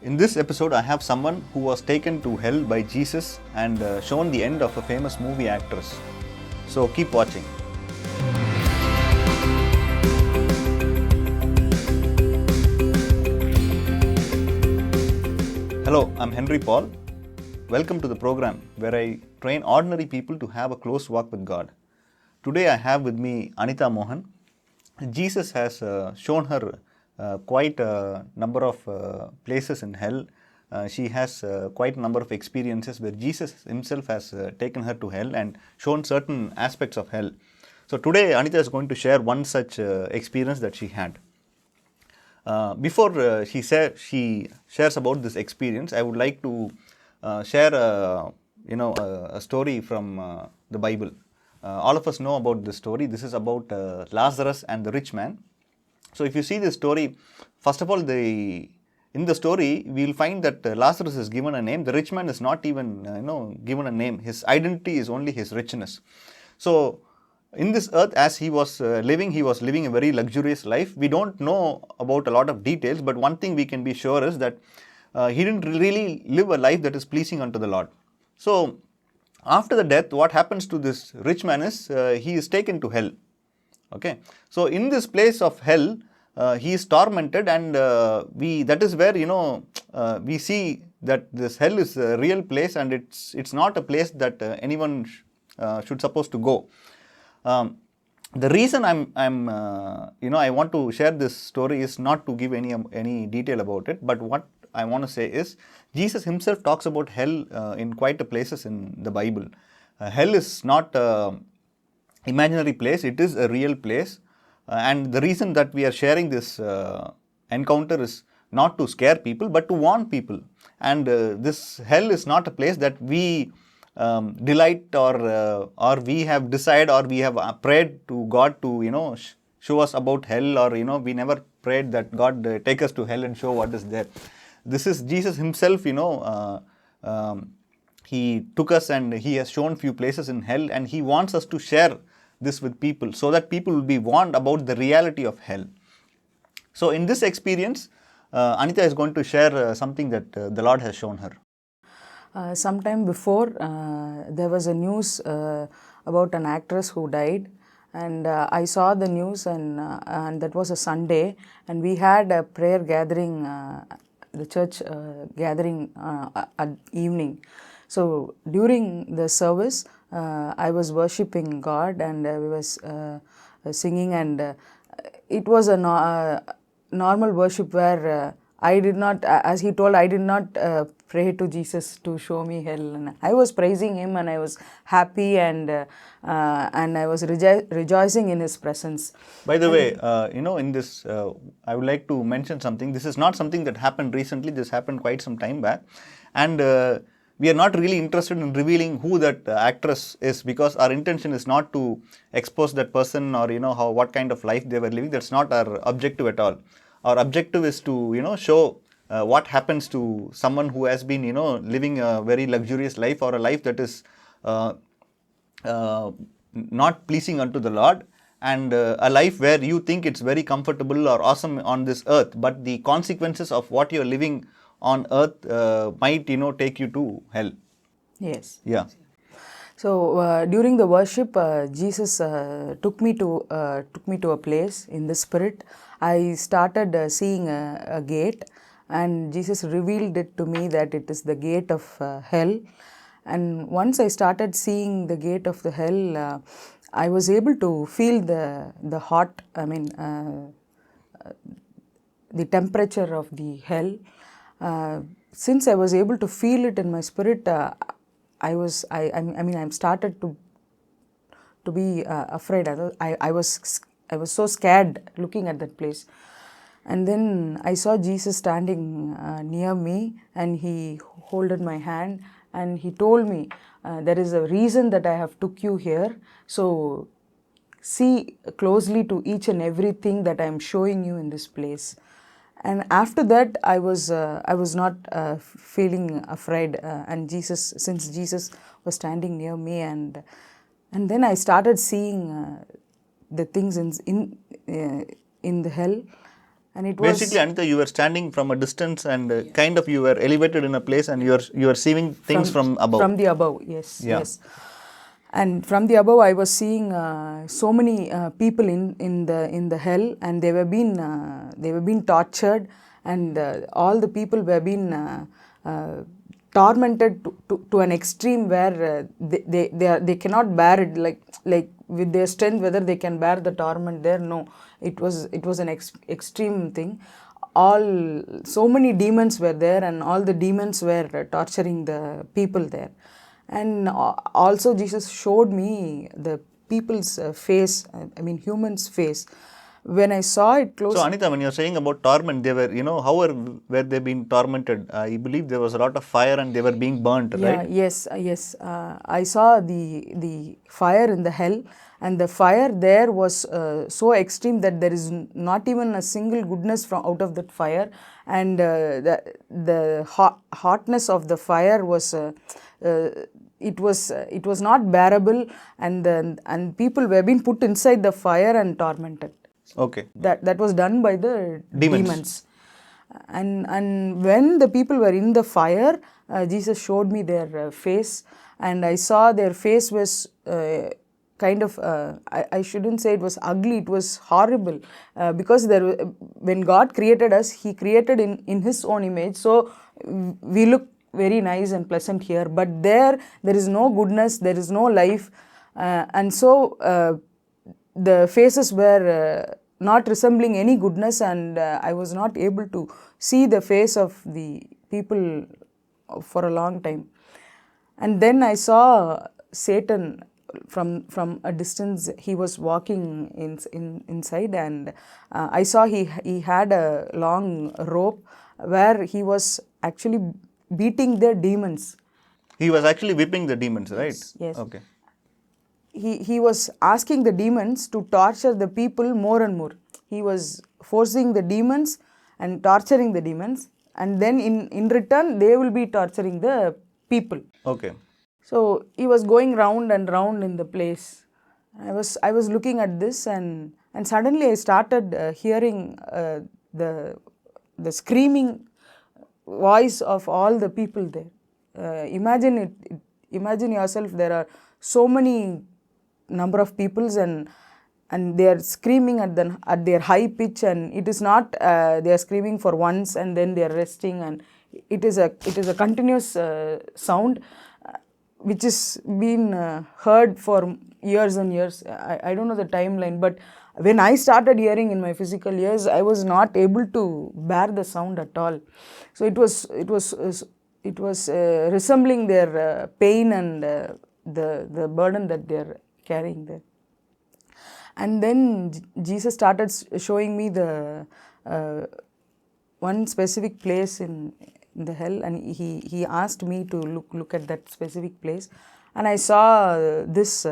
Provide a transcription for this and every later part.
In this episode, I have someone who was taken to hell by Jesus and shown the end of a famous movie actress. So keep watching. Hello, I'm Henry Paul. Welcome to the program where I train ordinary people to have a close walk with God. Today I have with me Anita Mohan. Jesus has shown her quite a number of places in hell. She has quite a number of experiences where Jesus himself has taken her to hell and shown certain aspects of hell. So today Anita is going to share one such experience that she had. Before she shares about this experience, I would like to share a story from the Bible. All of us know about this story. This is about Lazarus and the rich man. So if you see this story, first of all, in the story, we will find that Lazarus is given a name. The rich man is not even given a name. His identity is only his richness. So in this earth, as he was living a very luxurious life. We don't know about a lot of details, but one thing we can be sure is that he didn't really live a life that is pleasing unto the Lord. So after the death, what happens to this rich man is he is taken to hell. Okay, so in this place of hell, he is tormented, and that is where we see that this hell is a real place, and it's not a place that anyone should supposed to go. The reason I want to share this story is not to give any detail about it, but what I want to say is Jesus himself talks about hell in quite a places in the Bible. Hell is not imaginary place, it is a real place, and the reason that we are sharing this encounter is not to scare people but to warn people. And this hell is not a place that we delight or we have decided or we have prayed to God to show us about hell, or we never prayed that God take us to hell and show what is there. This is Jesus himself. He took us and he has shown few places in hell, and he wants us to share this with people so that people will be warned about the reality of hell. So in this experience, Anita is going to share something that the Lord has shown her. Sometime before, there was a news about an actress who died, and I saw the news, and that was a Sunday, and we had a prayer gathering, the church gathering at evening. So during the service, I was worshipping God, and we was singing, and it was a normal worship where I did not, as he told, I did not pray to Jesus to show me hell. And I was praising him, and I was happy, and I was rejoicing in his presence. By the way, in this, I would like to mention something. This is not something that happened recently. This happened quite some time back, and we are not really interested in revealing who that actress is, because our intention is not to expose that person or what kind of life they were living. That's not our objective at all. Our objective is to show what happens to someone who has been living a very luxurious life, or a life that is not pleasing unto the Lord, and a life where you think it's very comfortable or awesome on this earth, but the consequences of what you're living on earth might take you to hell. Yes. Yeah. So during the worship, Jesus took me to a place in the spirit. I started seeing a gate, and Jesus revealed it to me that it is the gate of hell. And once I started seeing the gate of the hell, I was able to feel the hot, the temperature of the hell. Since I was able to feel it in my spirit, I started to be afraid. I was so scared looking at that place. And then I saw Jesus standing near me, and he holded my hand, and he told me, there is a reason that I have took you here. So see closely to each and everything that I am showing you in this place. And after that, I was not feeling afraid. And since Jesus was standing near me, and then I started seeing the things in the hell. And it was Basically, Anita, you were standing from a distance and kind of you were elevated in a place and you are seeing things from above. From the above, yes, Yeah. yes. And from the above, I was seeing so many people in the hell, and they were being tortured, and all the people were being tormented to an extreme where they cannot bear it, like with their strength, whether they can bear the torment there. No, it was an extreme thing. So many demons were there, and all the demons were torturing the people there. And also Jesus showed me the people's face, I mean humans' face. When I saw it close. So Anita, when you're saying about torment, they were, how were they being tormented? I believe there was a lot of fire and they were being burnt, right? Yes. I saw the fire in the hell, and the fire there was so extreme that there is not even a single goodness from out of that fire, and the hotness of the fire was. It was not bearable, and people were being put inside the fire and tormented. Okay. That was done by the demons. And when the people were in the fire, Jesus showed me their face, and I saw their face was kind of I shouldn't say it was ugly, it was horrible, because when God created us, He created in His own image, so we look very nice and pleasant here, but there is no goodness, there is no life, and so the faces were not resembling any goodness, and I was not able to see the face of the people for a long time. And then I saw Satan from a distance. He was walking inside, and I saw he had a long rope where he was actually beating the demons. He was actually whipping the demons, right? Yes. Okay. He was asking the demons to torture the people more and more. He was forcing the demons and torturing the demons, and then in return they will be torturing the people. Okay. So he was going round and round in the place. I was looking at this, and suddenly I started hearing the screaming voice of all the people there. Imagine yourself, there are so many number of peoples, and they are screaming at their high pitch, and it is not they are screaming for once and then they are resting, and it is a continuous sound which is been heard for years and years. I don't know the timeline, but when I started hearing in my physical ears, I was not able to bear the sound at all. So it was resembling their pain and the burden that they are carrying there. And then Jesus started showing me the one specific place in the hell, and he asked me to look at that specific place, and I saw this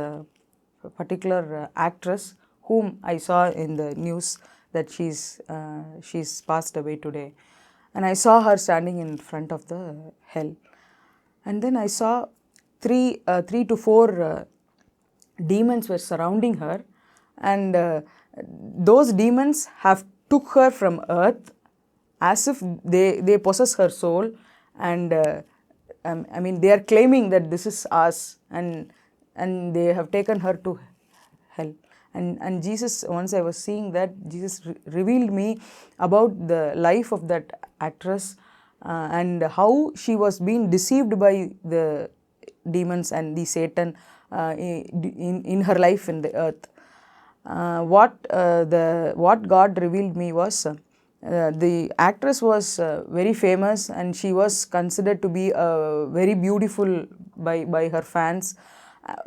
particular actress whom I saw in the news that she's passed away today, and I saw her standing in front of the hell, and then I saw three to four demons were surrounding her, and those demons have took her from earth as if they possess her soul, and I mean they are claiming that this is us, and they have taken her to hell. And Jesus, once I was seeing that, Jesus revealed me about the life of that actress, and how she was being deceived by the demons and the Satan in her life in the earth. What God revealed me was the actress was very famous, and she was considered to be very beautiful by her fans,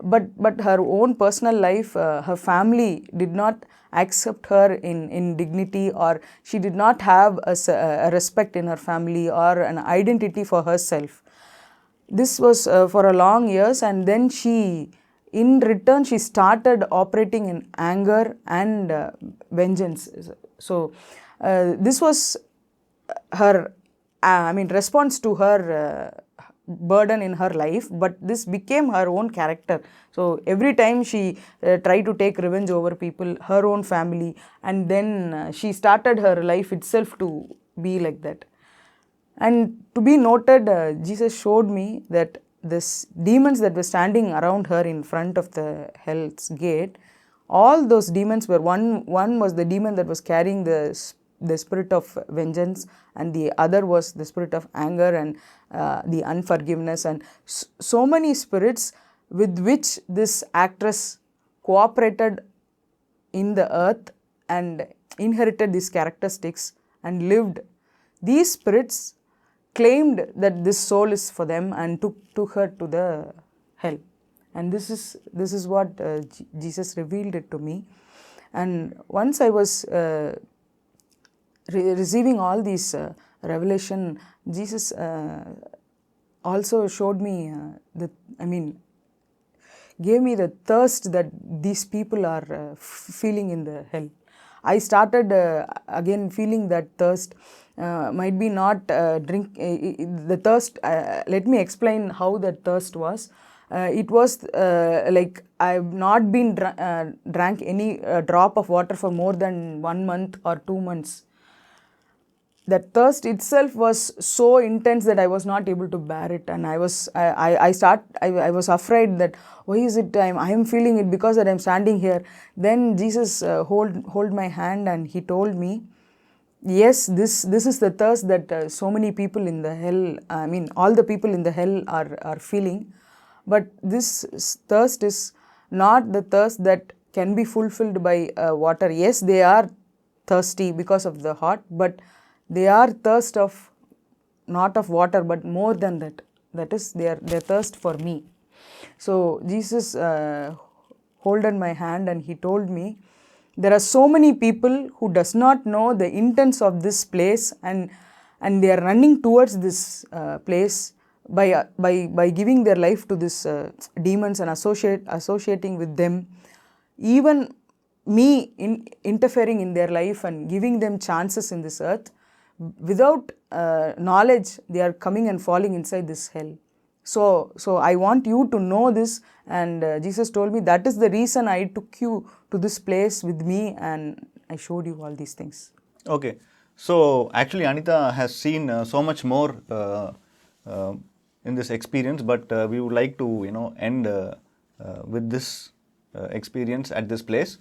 but her own personal life, her family did not accept her in dignity, or she did not have a respect in her family or an identity for herself. This was for a long years, and then in return she started operating in anger and vengeance. So this was her response to her burden in her life, but this became her own character. So every time she tried to take revenge over people, her own family, and then she started her life itself to be like that. And to be noted, Jesus showed me that this demons that were standing around her in front of the hell's gate, all those demons were one was the demon that was carrying the spirit of vengeance, and the other was the spirit of anger and the unforgiveness, and so many spirits with which this actress cooperated in the earth and inherited these characteristics and lived. These spirits claimed that this soul is for them and took her to the hell. And this is what Jesus revealed it to me. And once I was receiving all these revelation, Jesus also showed me gave me the thirst that these people are feeling in the hell. I started again feeling that thirst. Might be not the thirst. Let me explain how that thirst was. It was like I've not been drank any drop of water for more than 1 month or 2 months. That thirst itself was so intense that I was not able to bear it, and I was afraid that why is it I am feeling it because that I am standing here. Then Jesus hold my hand and he told me, yes, this is the thirst that so many people in the hell, all the people in the hell are feeling. But this thirst is not the thirst that can be fulfilled by water. Yes, they are thirsty because of the hot, but they are thirst of not of water, but more than that. That is their thirst for me. So Jesus holded my hand and he told me, there are so many people who does not know the intents of this place, and they are running towards this place by giving their life to this demons and associating with them. Even me interfering in their life and giving them chances in this earth, without knowledge, they are coming and falling inside this hell. So I want you to know this. And Jesus told me that is the reason I took you to this place with me and I showed you all these things. Okay. So actually Anita has seen so much more in this experience, but we would like to end with this experience at this place.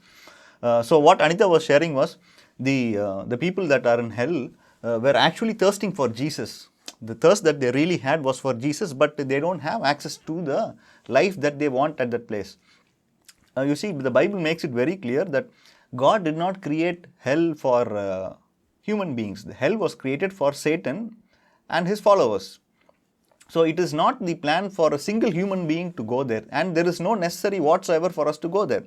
So what Anita was sharing was the people that are in hell were actually thirsting for Jesus. The thirst that they really had was for Jesus, but they don't have access to the life that they want at that place. You see, the Bible makes it very clear that God did not create hell for human beings. The hell was created for Satan and his followers. So it is not the plan for a single human being to go there, and there is no necessary whatsoever for us to go there.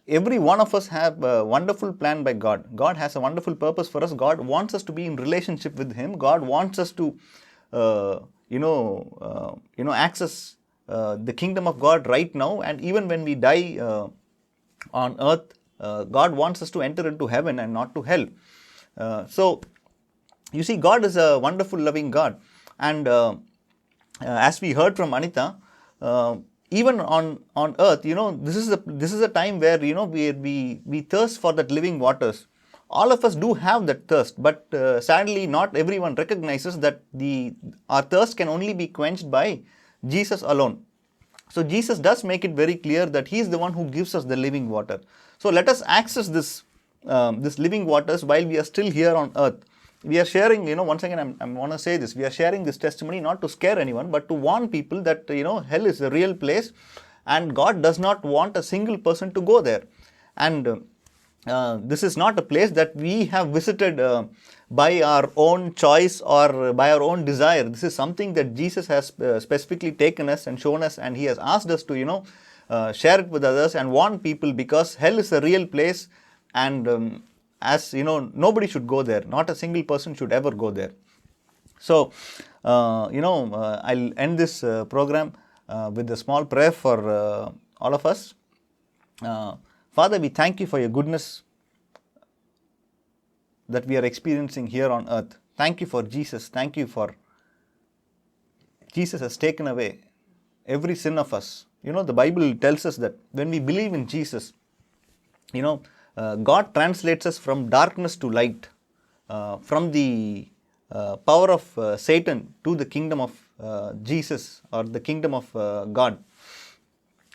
Every one of us have a wonderful plan by God. God has a wonderful purpose for us. God wants us to be in relationship with Him. God wants us to, access the kingdom of God right now. And even when we die on earth, God wants us to enter into heaven and not to hell. So, you see, God is a wonderful, loving God. And as we heard from Anita, even on earth, this is a time where we thirst for that living waters. All of us do have that thirst, but sadly not everyone recognizes that our thirst can only be quenched by Jesus alone. So Jesus does make it very clear that He is the one who gives us the living water. So let us access this living waters while we are still here on earth. We are sharing, once again, I want to say this, we are sharing this testimony not to scare anyone, but to warn people that, hell is a real place and God does not want a single person to go there. And this is not a place that we have visited by our own choice or by our own desire. This is something that Jesus has specifically taken us and shown us, and He has asked us to, share it with others and warn people, because hell is a real place. And as you know, nobody should go there. Not a single person should ever go there. So, I'll end this program with a small prayer for all of us. Father, we thank You for Your goodness that we are experiencing here on earth. Thank You for Jesus. Thank You for Jesus has taken away every sin of us. The Bible tells us that when we believe in Jesus, God translates us from darkness to light, from the power of Satan to the kingdom of Jesus, or the kingdom of God.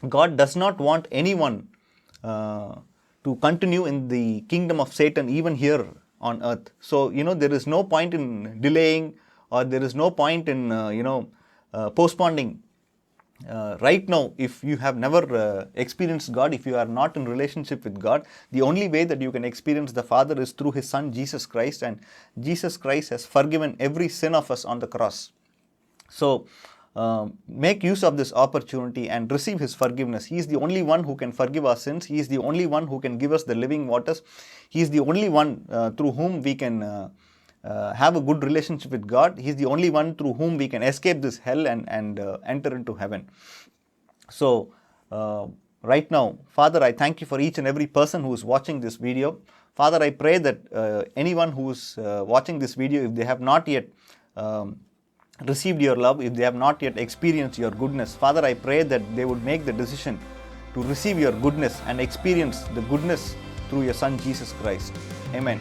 God does not want anyone to continue in the kingdom of Satan even here on earth. So, there is no point in delaying, or there is no point in, postponing. Right now, if you have never experienced God, if you are not in relationship with God, the only way that you can experience the Father is through His Son Jesus Christ, and Jesus Christ has forgiven every sin of us on the cross. So, make use of this opportunity and receive His forgiveness. He is the only one who can forgive our sins. He is the only one who can give us the living waters. He is the only one through whom we can have a good relationship with God. He is the only one through whom we can escape this hell and enter into heaven. So, right now, Father, I thank you for each and every person who is watching this video. Father, I pray that anyone who is watching this video, if they have not yet received your love, if they have not yet experienced your goodness, Father, I pray that they would make the decision to receive your goodness and experience the goodness through your Son Jesus Christ. Amen.